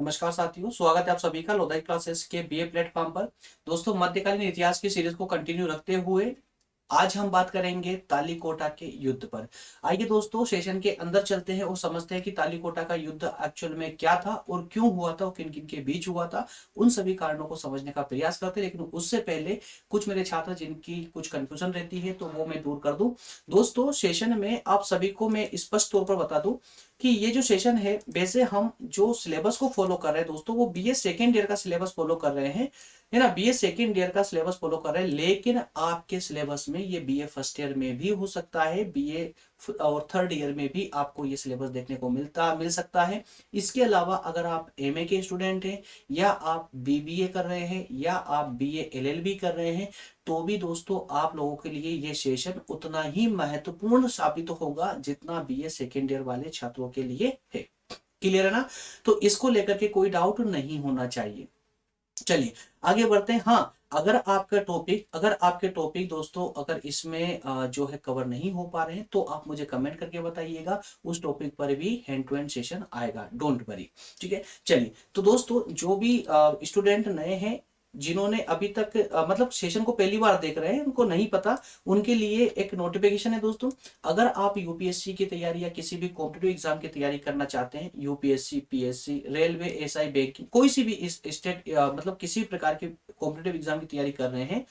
नमस्कार साथियों, स्वागत है आप सभी का लोधाई क्लासेस के बीए प्लेटफॉर्म पर। दोस्तों, मध्यकालीन इतिहास की सीरीज को कंटिन्यू रखते हुए आज हम बात करेंगे तालीकोटा के युद्ध पर। आइए दोस्तों, सेशन के अंदर चलते हैं और समझते हैं कि तालीकोटा का युद्ध एक्चुअल में क्या था और क्यों हुआ था और किन किन के बीच हुआ था। उन सभी कारणों को समझने का प्रयास करते हैं, लेकिन उससे पहले कुछ मेरे छात्र जिनकी कुछ कंफ्यूजन रहती है तो वो मैं दूर कर दूं। दोस्तों, सेशन में आप सभी को मैं स्पष्ट तौर पर बता दूं कि ये जो सेशन है, वैसे हम जो सिलेबस को फॉलो कर रहे हैं दोस्तों, वो बीए सेकेंड ईयर का सिलेबस फॉलो कर रहे हैं, है ना। बीए सेकेंड ईयर का सिलेबस फॉलो कर रहे हैं, लेकिन आपके सिलेबस में ये बीए फर्स्ट ईयर में भी हो सकता है, बीए और थर्ड ईयर में भी आपको ये सिलेबस देखने को मिल सकता है। इसके अलावा अगर आप एमए के स्टूडेंट हैं, या आप बीबीए कर रहे हैं, या आप बीए एलएलबी कर रहे हैं, तो भी दोस्तों आप लोगों के लिए ये सेशन उतना ही महत्वपूर्ण साबित होगा जितना बीए सेकेंड ईयर वाले छात्रों के लिए है। क्लियर है ना। तो इसको लेकर के कोई डाउट नहीं होना चाहिए। चलिए आगे बढ़ते हैं। हाँ, अगर आपके टॉपिक दोस्तों, अगर इसमें जो है कवर नहीं हो पा रहे हैं, तो आप मुझे कमेंट करके बताइएगा। उस टॉपिक पर भी हैंड टू हैंड सेशन आएगा, डोंट वरी। ठीक है, चलिए। तो दोस्तों, जो भी स्टूडेंट नए हैं, जिन्होंने अभी तक मतलब सेशन को पहली बार देख रहे हैं, उनको नहीं पता, उनके लिए एक नोटिफिकेशन है दोस्तों। अगर आप यूपीएससी की तैयारी या किसी भी कॉम्पिटिटिव एग्जाम की तैयारी करना चाहते हैं, UPSC, PSC, railway, SI, banking, कोई सी भी इस स्टेट मतलब किसी प्रकार के कॉम्पिटिटिव एग्जाम की तैयारी कर रहे हैं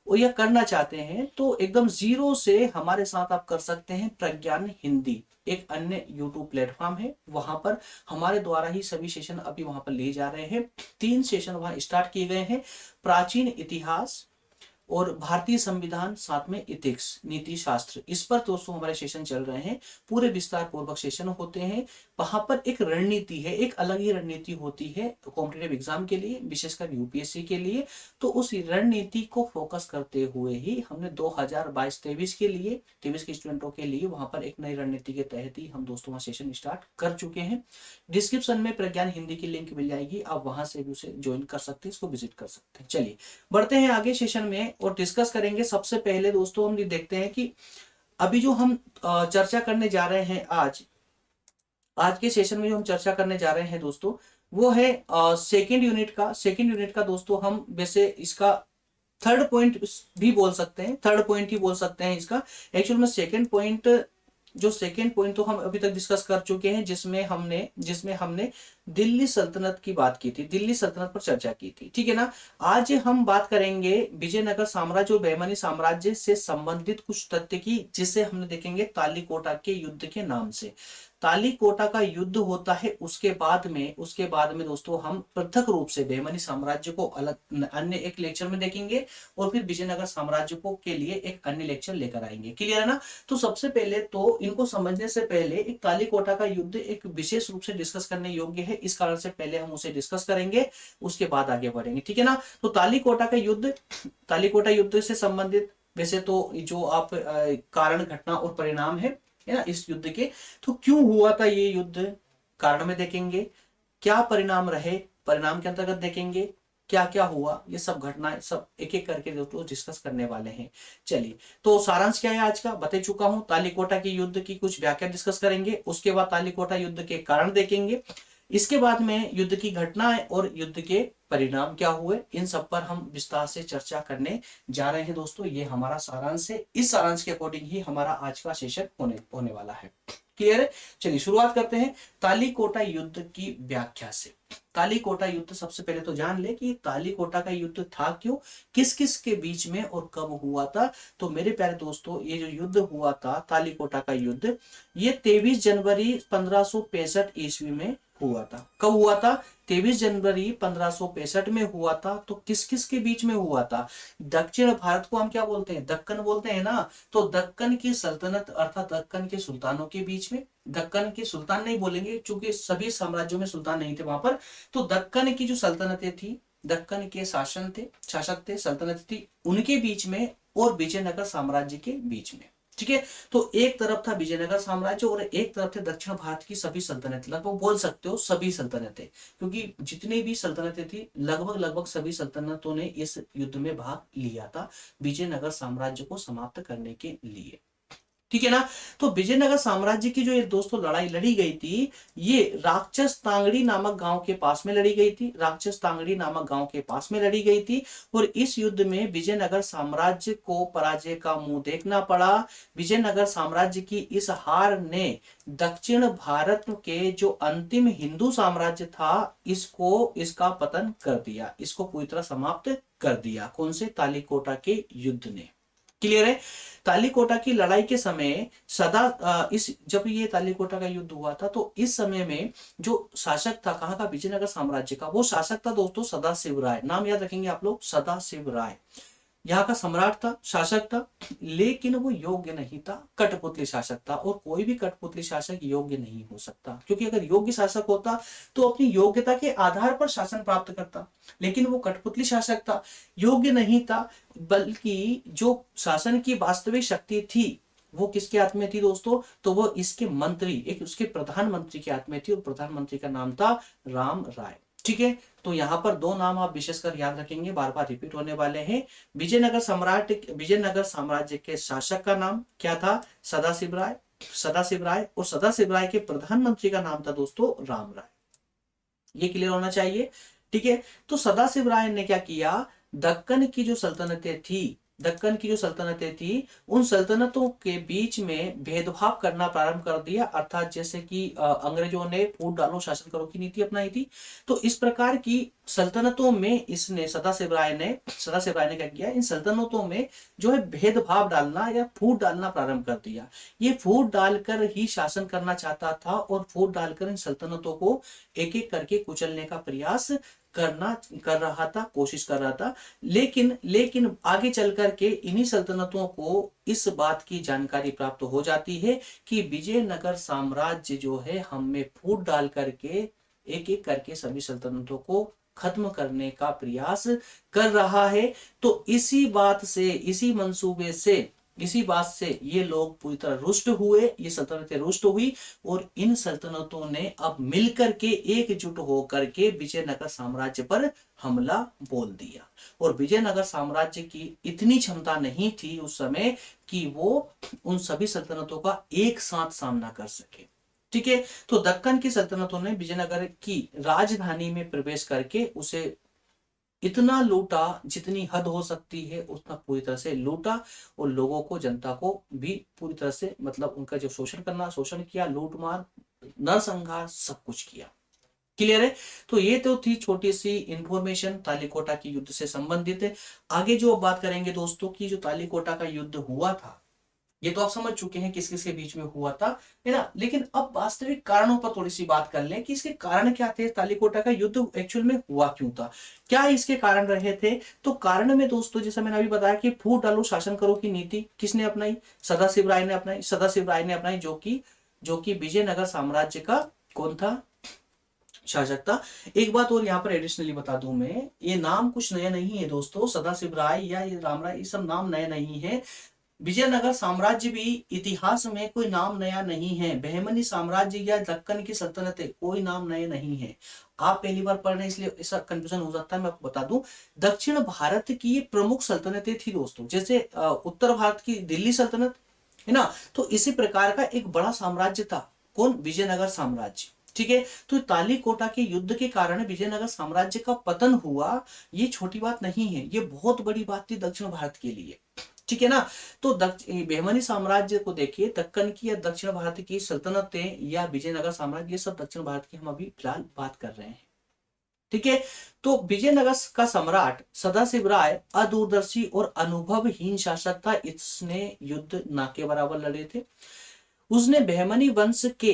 और या करना चाहते हैं, तो एकदम जीरो से हमारे साथ आप कर सकते हैं। प्रज्ञान हिंदी एक अन्य यूट्यूब प्लेटफॉर्म है, वहां पर हमारे द्वारा ही सभी सेशन अभी वहां पर लिए जा रहे हैं। 3 सेशन वहां स्टार्ट किए गए हैं। प्राचीन इतिहास और भारतीय संविधान, साथ में इथिक्स, नीति शास्त्र, इस पर दोस्तों हमारे सेशन चल रहे हैं। पूरे विस्तार पूर्वक सेशन होते हैं। वहां पर एक रणनीति है, एक अलग ही रणनीति होती है कॉम्पिटेटिव एग्जाम के लिए, विशेषकर यूपीएससी के लिए। तो उस रणनीति को फोकस करते हुए ही हमने 2022-23 के लिए, 23 के स्टूडेंटों के लिए वहां पर एक नई रणनीति के तहत ही हम दोस्तों वहां सेशन स्टार्ट कर चुके हैं। डिस्क्रिप्शन में प्रज्ञान हिंदी की लिंक मिल जाएगी, आप वहां से भी उसे ज्वाइन कर सकते हैं, इसको विजिट कर सकते हैं। चलिए बढ़ते हैं आगे सेशन में और डिस्कस करेंगे। सबसे पहले दोस्तों हम ये देखते हैं कि अभी जो हम चर्चा करने जा रहे हैं आज के सेशन में जो हम चर्चा करने जा रहे हैं दोस्तों, वो है सेकेंड यूनिट का दोस्तों। हम वैसे इसका थर्ड पॉइंट भी बोल सकते हैं, थर्ड पॉइंट ही बोल सकते हैं इसका। एक्चुअल में सेकेंड पॉइंट तो हम अभी तक डिस्कस कर चुके हैं, जिसमें हमने दिल्ली सल्तनत की बात की थी, दिल्ली सल्तनत पर चर्चा की थी। ठीक है ना। आज हम बात करेंगे विजयनगर साम्राज्य और बहमनी साम्राज्य से संबंधित कुछ तथ्य की, जिसे हमने देखेंगे तालीकोटा के युद्ध के नाम से। तालीकोटा का युद्ध होता है, उसके बाद में दोस्तों हम पृथक रूप से बहमनी साम्राज्य को अलग अन्य एक लेक्चर में देखेंगे, और फिर विजयनगर साम्राज्य को के लिए एक अन्य लेक्चर लेकर आएंगे। क्लियर है ना। तो सबसे पहले तो इनको समझने से पहले एक तालीकोटा का युद्ध एक विशेष रूप से डिस्कस करने योग्य है, इस कारण से पहले हम उसे डिस्कस करेंगे, उसके बाद आगे बढ़ेंगे। ठीक है ना। तो तालीकोटा युद्ध से संबंधित वैसे तो जो आप कारण, घटना और परिणाम है ना इस युद्ध के, तो क्यों हुआ था ये युद्ध, कारण में देखेंगे। क्या परिणाम रहे, परिणाम के अंतर्गत देखेंगे क्या क्या हुआ, ये सब घटनाएं सब एक एक करके दोस्तों डिस्कस करने वाले हैं। चलिए, तो सारांश क्या है आज का, बता चुका हूं। तालीकोटा के युद्ध की कुछ व्याख्या डिस्कस करेंगे, उसके बाद तालीकोटा युद्ध के कारण देखेंगे, इसके बाद में युद्ध की घटनाएं और युद्ध के परिणाम क्या हुए, इन सब पर हम विस्तार से चर्चा करने जा रहे हैं दोस्तों। ये हमारा सारांश है, इस सारांश के अकॉर्डिंग ही हमारा आज का सेशन होने वाला है। क्लियर है। चलिए शुरुआत करते हैं तालीकोटा युद्ध की व्याख्या से। तालीकोटा युद्ध, सबसे पहले तो जान ले कि तालीकोटा का युद्ध था क्यों, किस किस के बीच में और कब हुआ था। तो मेरे प्यारे दोस्तों, ये जो युद्ध हुआ था तालीकोटा का युद्ध, ये 23 जनवरी 1565 ईस्वी में हुआ था। कब हुआ था, 23 जनवरी 1565 में हुआ था। तो किस किस के बीच में हुआ था, दक्षिण भारत को हम क्या बोलते हैं, दक्कन बोलते हैं ना। तो दक्कन की सल्तनत अर्थात दक्कन के सुल्तानों के बीच में, दक्कन के सुल्तान नहीं बोलेंगे क्योंकि सभी साम्राज्यों में सुल्तान नहीं थे वहां पर। तो दक्कन की जो सल्तनतें थी, दक्कन के शासक थे, सल्तनत थी, उनके बीच में और विजयनगर साम्राज्य के बीच में। ठीक है। तो एक तरफ था विजयनगर साम्राज्य और एक तरफ थे दक्षिण भारत की सभी सल्तनतें, लगभग बोल सकते हो सभी सल्तनतें, क्योंकि जितनी भी सल्तनतें थी लगभग लगभग सभी सल्तनतों ने इस युद्ध में भाग लिया था विजयनगर साम्राज्य को समाप्त करने के लिए। ठीक है ना। तो विजयनगर साम्राज्य की जो ये दोस्तों लड़ाई लड़ी गई थी, ये राक्षस तांगड़ी नामक गांव के पास में लड़ी गई थी, राक्षस तांगड़ी नामक गांव के पास में लड़ी गई थी। और इस युद्ध में विजयनगर साम्राज्य को पराजय का मुंह देखना पड़ा। विजयनगर साम्राज्य की इस हार ने दक्षिण भारत के जो अंतिम हिंदू साम्राज्य था, इसको इसका पतन कर दिया, इसको पूरी तरह समाप्त कर दिया। कौन से? तालीकोटा के युद्ध ने। क्लियर है। तालीकोटा की लड़ाई के समय इस जब ये तालीकोटा का युद्ध हुआ था, तो इस समय में जो शासक था कहाँ का? विजयनगर साम्राज्य का, वो शासक था दोस्तों सदाशिव राय। नाम याद रखेंगे आप लोग, सदाशिव राय यहाँ का सम्राट था, शासक था। लेकिन वो योग्य नहीं था, कठपुतली शासक था। और कोई भी कठपुतली शासक योग्य नहीं हो सकता, क्योंकि अगर योग्य शासक होता तो अपनी योग्यता के आधार पर शासन प्राप्त करता। लेकिन वो कठपुतली शासक था, योग्य नहीं था। बल्कि जो शासन की वास्तविक शक्ति थी वो किसके हाथ में थी दोस्तों? तो वो इसके मंत्री, एक उसके प्रधानमंत्री के हाथ में थी, और प्रधानमंत्री का नाम था राम राय। ठीक है। तो यहाँ पर दो नाम आप विशेषकर याद रखेंगे, बार बार रिपीट होने वाले हैं। विजयनगर साम्राज्य के शासक का नाम क्या था? सदाशिव राय। सदाशिव राय, और सदाशिव राय के प्रधानमंत्री का नाम था दोस्तों राम राय। ये क्लियर होना चाहिए। ठीक है। तो सदाशिव राय ने क्या किया? दक्कन की जो सल्तनतें थी, दक्कन की जो सल्तनतें थी, उन सल्तनतों के बीच में भेदभाव करना प्रारंभ कर दिया। अर्थात जैसे कि अंग्रेजों ने फूट डालो शासन करो की नीति अपनाई थी, तो इस प्रकार की सल्तनतों में इसने सदाशिव राय ने क्या किया? इन सल्तनतों में जो है भेदभाव डालना या फूट डालना प्रारंभ कर दिया। ये फूट डालकर ही शासन करना चाहता था, और फूट डालकर इन सल्तनतों को एक एक करके कुचलने का प्रयास कर रहा था, कोशिश कर रहा था। लेकिन आगे चल करके इन्हीं सल्तनतों को इस बात की जानकारी प्राप्त हो जाती है कि विजयनगर साम्राज्य जो है हमें फूट डाल करके एक एक करके सभी सल्तनतों को खत्म करने का प्रयास कर रहा है। तो इसी मंसूबे से, इसी बात से ये लोग पूरी तरह रुष्ट हुए, ये सल्तनतें रुष्ट हुई, और इन सल्तनतों ने अब मिलकर के एकजुट होकर के विजयनगर साम्राज्य पर हमला बोल दिया। और विजयनगर साम्राज्य की इतनी क्षमता नहीं थी उस समय कि वो उन सभी सल्तनतों का एक साथ सामना कर सके। ठीक है। तो दक्कन की सल्तनतों ने विजयनगर की राजधानी में प्रवेश करके उसे इतना लूटा, जितनी हद हो सकती है उतना पूरी तरह से लूटा, और लोगों को, जनता को भी पूरी तरह से, मतलब उनका जो शोषण किया, लूट मार, नरसंहार, सब कुछ किया। क्लियर है। तो ये तो थी छोटी सी इंफॉर्मेशन तालीकोटा के युद्ध से संबंधित है। आगे जो बात करेंगे दोस्तों की जो तालीकोटा का युद्ध हुआ था, ये तो आप समझ चुके हैं किस किस के बीच में हुआ था, है ना। लेकिन अब वास्तविक कारणों पर थोड़ी सी बात कर लें कि इसके कारण क्या थे, तालीकोटा का युद्ध एक्चुअल में हुआ क्यों था, क्या इसके कारण रहे थे। तो कारण में दोस्तों, जैसा मैंने अभी बताया कि फूट डालो शासन करो की नीति किसने अपनाई? सदाशिव राय ने अपनाई। सदाशिव राय ने अपनाई, जो कि विजयनगर साम्राज्य का कौन था? शासक था। एक बात और यहाँ पर एडिशनली बता दूं मैं, ये नाम कुछ नया नहीं है दोस्तों, सदाशिव राय या ये राम राय, ये सब नाम नया नहीं है। विजयनगर साम्राज्य भी इतिहास में कोई नाम नया नहीं है। बहमनी साम्राज्य या दक्कन की सल्तनतें कोई नाम नए नहीं है। आप पहली बार पढ़ रहे हैं इसलिए ऐसा कंफ्यूजन हो सकता है। मैं आपको बता दूं, दक्षिण भारत की ये प्रमुख सल्तनतें थी दोस्तों। जैसे उत्तर भारत की दिल्ली सल्तनत है ना, तो इसी प्रकार का एक बड़ा साम्राज्य था। कौन? विजयनगर साम्राज्य। ठीक है। तो तालीकोटा के युद्ध के कारण विजयनगर साम्राज्य का पतन हुआ, ये छोटी बात नहीं है, ये बहुत बड़ी बात थी दक्षिण भारत के लिए। ठीक है ना। तो बहमनी साम्राज्य को देखिए, दक्कन की या दक्षिण भारत की सल्तनतें या विजयनगर साम्राज्य, ये सब दक्षिण भारत की हम अभी फिलहाल बात कर रहे हैं। ठीक है। तो विजयनगर का सम्राट सदाशिव राय अदूरदर्शी और अनुभवहीन शासक था। इसने युद्ध ना के बराबर लड़े थे। उसने बहमनी वंश के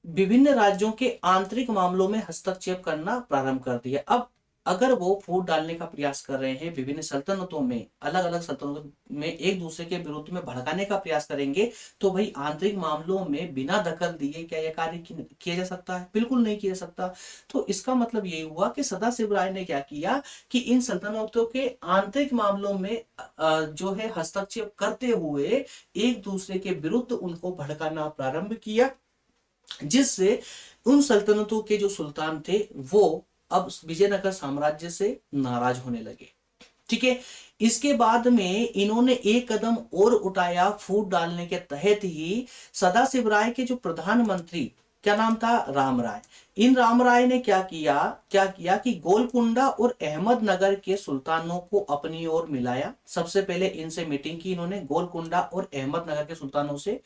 विभिन्न राज्यों के आंतरिक मामलों में हस्तक्षेप करना प्रारंभ कर दिया। अब अगर वो फूट डालने का प्रयास कर रहे हैं, विभिन्न सल्तनतों में, अलग अलग सल्तनतों में एक दूसरे के विरुद्ध में भड़काने का प्रयास करेंगे, तो भाई आंतरिक मामलों में बिना दखल दिए क्या यह कार्य किया जा सकता है? बिल्कुल नहीं किया जा सकता। तो इसका मतलब ये हुआ कि सदाशिव राय ने क्या किया कि इन सल्तनतों के आंतरिक मामलों में जो है हस्तक्षेप करते हुए एक दूसरे के विरुद्ध उनको भड़काना प्रारंभ किया, जिससे उन सल्तनतों के जो सुल्तान थे वो अब विजयनगर साम्राज्य से नाराज होने लगे। ठीक है। इसके बाद में इन्होंने एक कदम और उठाया फूट डालने के तहत ही सदाशिव राय के जो प्रधानमंत्री, क्या नाम था, राम राय, इन राम राय ने क्या किया कि गोलकुंडा और अहमदनगर के सुल्तानों को अपनी ओर मिलाया। सबसे पहले इनसे मीटिंग की इन्होंने, गोलकुंडा और अहमदनगर के सुल्तानों से,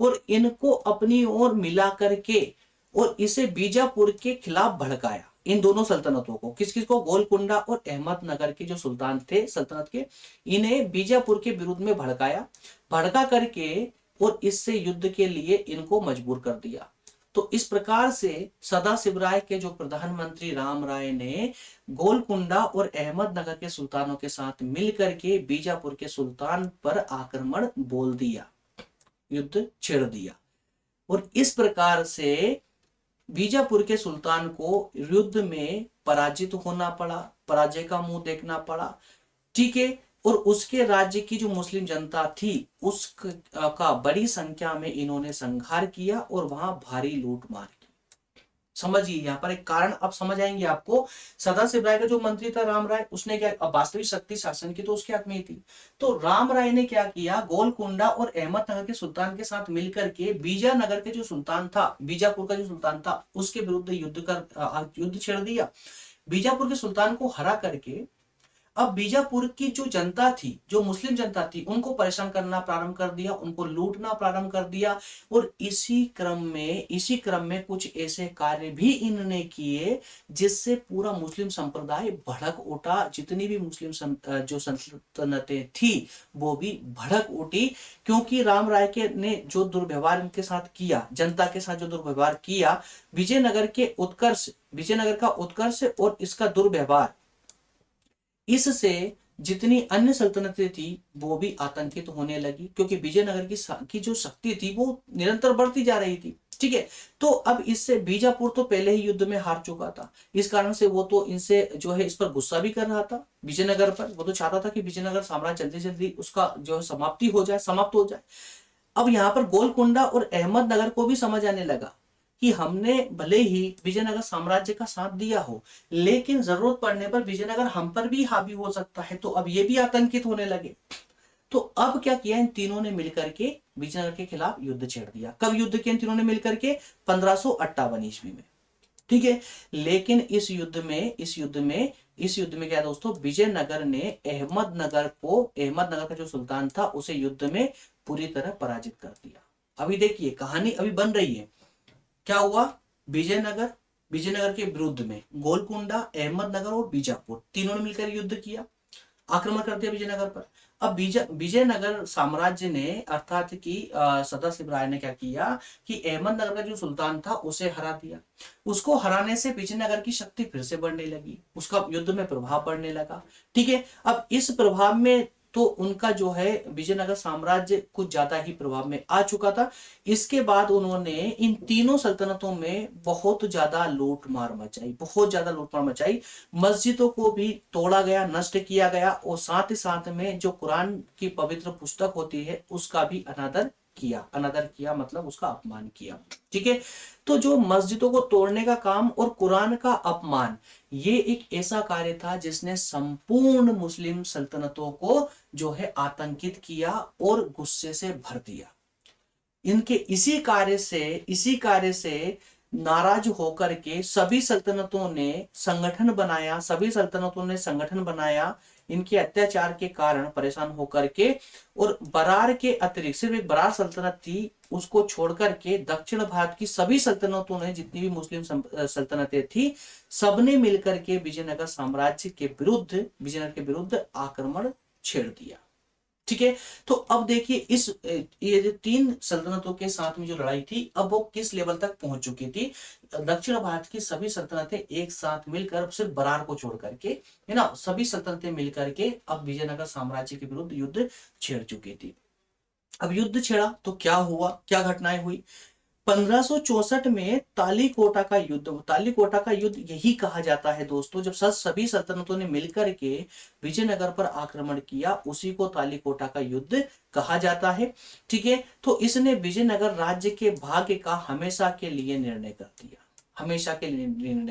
और इनको अपनी ओर मिला करके और इसे बीजापुर के खिलाफ भड़काया। इन दोनों सल्तनतों को, किस किस को, गोलकुंडा और अहमदनगर के जो सुल्तान थे सल्तनत के, इन्हें बीजापुर के विरुद्ध में भड़काया, भड़का करके और इससे युद्ध के लिए इनको मजबूर कर दिया। तो इस प्रकार से सदाशिव राय के जो प्रधानमंत्री राम राय ने गोलकुंडा और अहमदनगर के सुल्तानों के साथ मिलकर के बीजापुर के सुल्तान पर आक्रमण बोल दिया, युद्ध छेड़ दिया, और इस प्रकार से बीजापुर के सुल्तान को युद्ध में पराजित होना पड़ा, पराजय का मुंह देखना पड़ा। ठीक है, और उसके राज्य की जो मुस्लिम जनता थी उसका बड़ी संख्या में इन्होंने संहार किया और वहां भारी लूटमार की। समझिए यहाँ पर एक कारण अब समझ आएंगे आपको। सदाशिव राय का जो मंत्री था राम राय, उसने क्या, अब वास्तविक शक्ति शासन की तो उसके हाथ में ही थी। तो राम राय ने क्या किया, गोलकुंडा और अहमदनगर के सुल्तान के साथ मिलकर के बीजानगर के जो सुल्तान था, बीजापुर का जो सुल्तान था, उसके विरुद्ध युद्ध छेड़ दिया। बीजापुर के सुल्तान को हरा करके अब बीजापुर की जो जनता थी, जो मुस्लिम जनता थी, उनको परेशान करना प्रारंभ कर दिया, उनको लूटना प्रारंभ कर दिया। और इसी क्रम में कुछ ऐसे कार्य भी इन्होंने किए जिससे पूरा मुस्लिम संप्रदाय भड़क उठा। जितनी भी मुस्लिम जो सल्तनतें थी वो भी भड़क उठी, क्योंकि राम राय के ने जो दुर्व्यवहार इनके साथ किया, जनता के साथ जो दुर्व्यवहार किया, विजयनगर का उत्कर्ष और इसका दुर्व्यवहार, इससे जितनी अन्य सल्तनतें थी वो भी आतंकित होने लगी, क्योंकि विजयनगर की जो शक्ति थी वो निरंतर बढ़ती जा रही थी। ठीक है, तो अब इससे बीजापुर तो पहले ही युद्ध में हार चुका था, इस कारण से वो तो इनसे जो है इस पर गुस्सा भी कर रहा था विजयनगर पर। वो तो चाहता था कि विजयनगर साम्राज्य जल्दी जल्दी उसका जो है समाप्त हो जाए। अब यहाँ पर गोलकुंडा और अहमदनगर को भी समझ आने लगा कि हमने भले ही विजयनगर साम्राज्य का साथ दिया हो, लेकिन जरूरत पड़ने पर विजयनगर हम पर भी हावी हो सकता है। तो अब ये भी आतंकित होने लगे। तो अब क्या किया, इन तीनों ने मिलकर के विजयनगर के खिलाफ युद्ध छेड़ दिया। कब युद्ध किया इन तीनों ने मिलकर के, 1558 ईस्वी में। ठीक है, लेकिन इस युद्ध में क्या दोस्तों, विजयनगर ने अहमदनगर का जो सुल्तान था उसे युद्ध में पूरी तरह पराजित कर दिया। अभी देखिए कहानी अभी बन रही है। क्या हुआ, विजयनगर के विरुद्ध में गोलकुंडा, अहमदनगर और बीजापुर तीनों ने मिलकर युद्ध किया, आक्रमण कर दिया विजयनगर पर। अब विजयनगर साम्राज्य ने, अर्थात कि सदाशिव राय ने क्या किया कि अहमदनगर का जो सुल्तान था उसे हरा दिया। उसको हराने से विजयनगर की शक्ति फिर से बढ़ने लगी, उसका युद्ध में प्रभाव बढ़ने लगा। ठीक है, अब इस प्रभाव में तो उनका जो है विजयनगर साम्राज्य कुछ ज्यादा ही प्रभाव में आ चुका था। इसके बाद उन्होंने इन तीनों सल्तनतों में बहुत ज्यादा लूटमार मचाई। मस्जिदों को भी तोड़ा गया, नष्ट किया गया, और साथ ही साथ में जो कुरान की पवित्र पुस्तक होती है उसका भी अनादर किया, मतलब उसका अपमान किया। ठीक है, तो जो मस्जिदों को तोड़ने का काम और कुरान का अपमान, ये एक ऐसा कार्य था जिसने संपूर्ण मुस्लिम सल्तनतों को जो है आतंकित किया और गुस्से से भर दिया। इनके इसी कार्य से नाराज होकर के सभी सल्तनतों ने संगठन बनाया, इनके अत्याचार के कारण परेशान होकर के। और बरार के अतिरिक्त सिर्फ एक बरार सल्तनत थी, उसको छोड़कर के दक्षिण भारत की सभी सल्तनतों ने, जितनी भी मुस्लिम सल्तनतें थी, सबने मिलकर के विजयनगर के विरुद्ध आक्रमण छेड़ दिया। ठीक है, तो अब देखिए ये जो तीन सल्तनतों के साथ में जो लड़ाई थी, अब वो किस लेवल तक पहुंच चुकी थी। दक्षिण भारत की सभी सल्तनतें एक साथ मिलकर, सिर्फ बरार को छोड़ करके, है ना, सभी सल्तनतें मिलकर के अब विजयनगर साम्राज्य के विरुद्ध युद्ध छेड़ चुकी थी। अब युद्ध छेड़ा तो क्या हुआ, क्या घटनाएं हुई। 1564 में तालीकोटा का युद्ध यही कहा जाता है दोस्तों, जब सभी सल्तनतों ने मिलकर के विजयनगर पर आक्रमण किया, उसी को तालीकोटा का युद्ध कहा जाता है। ठीक है, तो इसने विजयनगर राज्य के भाग्य का हमेशा के लिए निर्णय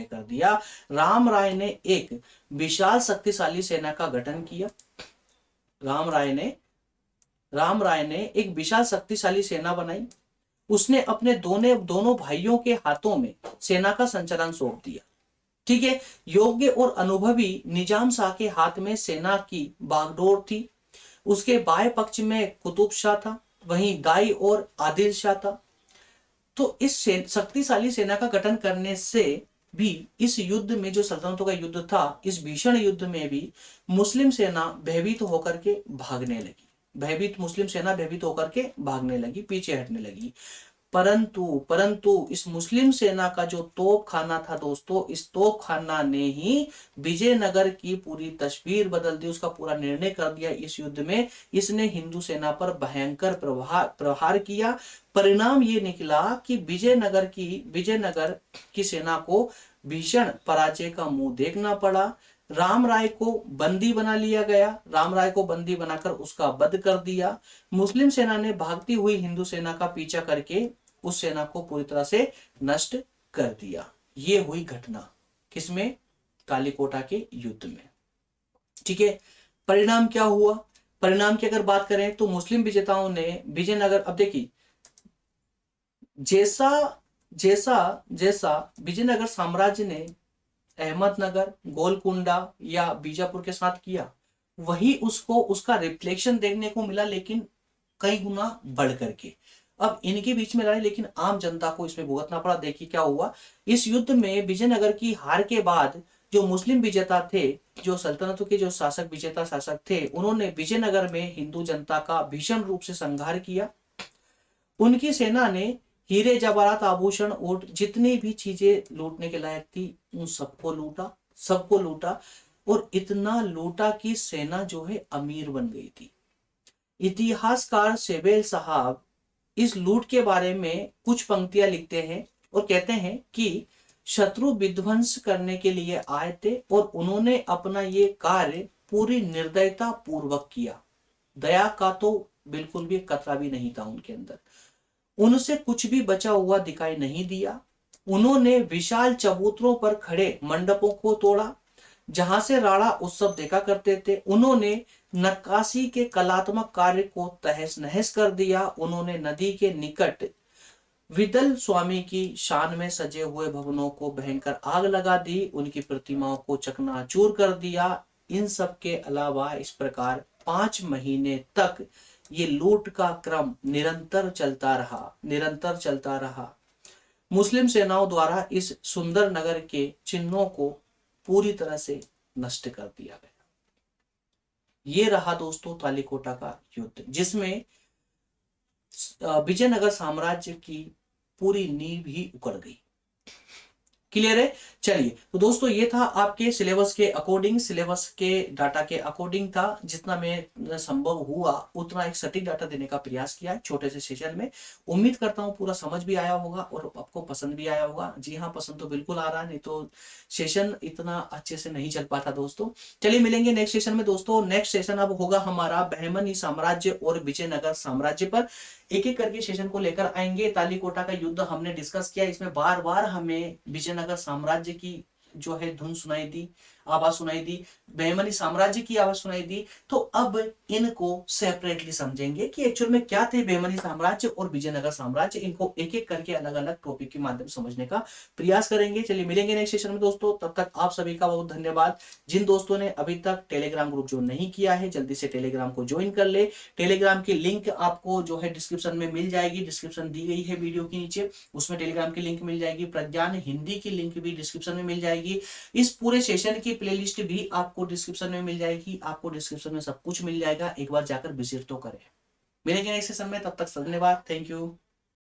कर दिया। राम राय ने एक विशाल शक्तिशाली सेना का गठन किया, राम राय ने एक विशाल शक्तिशाली सेना बनाई। उसने अपने दोनों भाइयों के हाथों में सेना का संचालन सौंप दिया। ठीक है, योग्य और अनुभवी निजाम शाह के हाथ में सेना की बागडोर थी। उसके बाएं पक्ष में कुतुब शाह था, वहीं दाई और आदिल शाह था। तो इस शक्तिशाली सेना का गठन करने से भी इस युद्ध में, जो सल्तनतों का युद्ध था, इस भीषण युद्ध में भी मुस्लिम सेना भयभीत होकर के भागने लगी। मुस्लिम सेना भयभीत होकर के भागने लगी, पीछे हटने लगी। परंतु परंतु इस मुस्लिम सेना का जो तोप खाना था दोस्तों, इस तोप खाना ने ही विजयनगर की पूरी तस्वीर बदल दी, उसका पूरा निर्णय कर दिया इस युद्ध में। इसने हिंदू सेना पर भयंकर प्रहार किया। परिणाम ये निकला कि विजयनगर की सेना को भीषण पराजय का मुंह देखना पड़ा। राम राय को बंदी बना लिया गया। राम राय को बंदी बनाकर उसका वध कर दिया। मुस्लिम सेना ने भागती हुई हिंदू सेना का पीछा करके उस सेना को पूरी तरह से नष्ट कर दिया। ये हुई घटना किसमें? कालीकोटा के युद्ध में। ठीक है, परिणाम क्या हुआ? परिणाम की अगर बात करें तो मुस्लिम विजेताओं ने विजयनगर, अब देखिए, जैसा जैसा जैसा विजयनगर साम्राज्य ने अहमदनगर, गोलकुंडा या बीजापुर के साथ किया, वही उसको उसका रिफ्लेक्शन देखने को मिला, लेकिन कई गुना बढ़ करके। अब इनके बीच में लड़ाई, लेकिन आम जनता को इसमें भुगतना पड़ा। देखिए क्या हुआ इस युद्ध में। विजयनगर की हार के बाद जो मुस्लिम विजेता थे, जो सल्तनतों के जो विजेता शासक थे, उन्होंने विजयनगर में हिंदू जनता का भीषण रूप से संहार किया। उनकी सेना ने हीरे जवाहरात आभूषण और जितनी भी चीजें लूटने के लायक थी उन सबको लूटा और इतना लूटा कि सेना जो है अमीर बन गई थी। इतिहासकार सेबेल साहब इस लूट के बारे में कुछ पंक्तियां लिखते हैं और कहते हैं कि शत्रु विध्वंस करने के लिए आए थे और उन्होंने अपना ये कार्य पूरी निर्दयता पूर्वक किया। दया का तो बिल्कुल भी कतरा भी नहीं था उनके अंदर। उनसे कुछ भी बचा हुआ दिखाई नहीं दिया। उन्होंने विशाल चबूतरों पर खड़े मंडपों को तोड़ा जहां से राणा उत्सव देखा करते थे। उन्होंने नक्काशी के कलात्मक कार्य को तहस नहस कर दिया। उन्होंने नदी के निकट विदल स्वामी की शान में सजे हुए भवनों को भयंकर आग लगा दी, उनकी प्रतिमाओं को चकनाचूर कर दिया। इन सब के अलावा इस प्रकार 5 महीने तक ये लूट का क्रम निरंतर चलता रहा। मुस्लिम सेनाओं द्वारा इस सुंदर नगर के चिन्हों को पूरी तरह से नष्ट कर दिया गया। ये रहा दोस्तों तालीकोटा का युद्ध, जिसमें विजयनगर साम्राज्य की पूरी नींव ही उखड़ गई। क्लियर है? चलिए, तो दोस्तों ये था आपके सिलेबस के अकॉर्डिंग, सिलेबस के डाटा के अकॉर्डिंग था। जितना मैं संभव हुआ उतना एक सटीक डाटा देने का प्रयास किया है छोटे से सेशन में। उम्मीद करता हूँ पूरा समझ भी आया होगा और आपको पसंद भी आया होगा। जी हाँ, पसंद तो बिल्कुल आ रहा है, नहीं तो सेशन इतना अच्छे से नहीं चल पाता दोस्तों। चलिए मिलेंगे नेक्स्ट सेशन में दोस्तों। नेक्स्ट सेशन अब होगा हमारा बहमनी साम्राज्य और विजयनगर साम्राज्य पर। एक एक करके सेशन को लेकर आएंगे। तालीकोटा का युद्ध हमने डिस्कस किया, इसमें बार बार हमें विजयनगर साम्राज्य की जो है धुन सुनाई दी, आवाज सुनाई दी, बहमनी साम्राज्य की आवाज सुनाई दी। तो अब इनको सेपरेटली समझेंगे कि एक्चुअल में क्या थे बहमनी साम्राज्य और विजयनगर साम्राज्य। इनको एक एक करके अलग अलग टॉपिक के माध्यम से समझने का प्रयास करेंगे। चलिए मिलेंगे नेक्स्ट सेशन में दोस्तों। तब तक आप सभी का बहुत धन्यवाद। जिन दोस्तों ने अभी तक टेलीग्राम ग्रुप ज्वाइन नहीं किया है, जल्दी से टेलीग्राम को ज्वाइन कर ले। टेलीग्राम की लिंक आपको जो है डिस्क्रिप्शन में मिल जाएगी, डिस्क्रिप्शन दी गई है वीडियो के नीचे, उसमें टेलीग्राम की लिंक मिल जाएगी। प्रज्ञान हिंदी की लिंक भी डिस्क्रिप्शन में मिल जाएगी। इस पूरे सेशन की प्लेलिस्ट भी आपको डिस्क्रिप्शन में मिल जाएगी। आपको डिस्क्रिप्शन में सब कुछ मिल जाएगा, एक बार जाकर विजिट तो करें। मिलेंगे नेक्स्ट सेशन में, तब तक धन्यवाद, थैंक यू।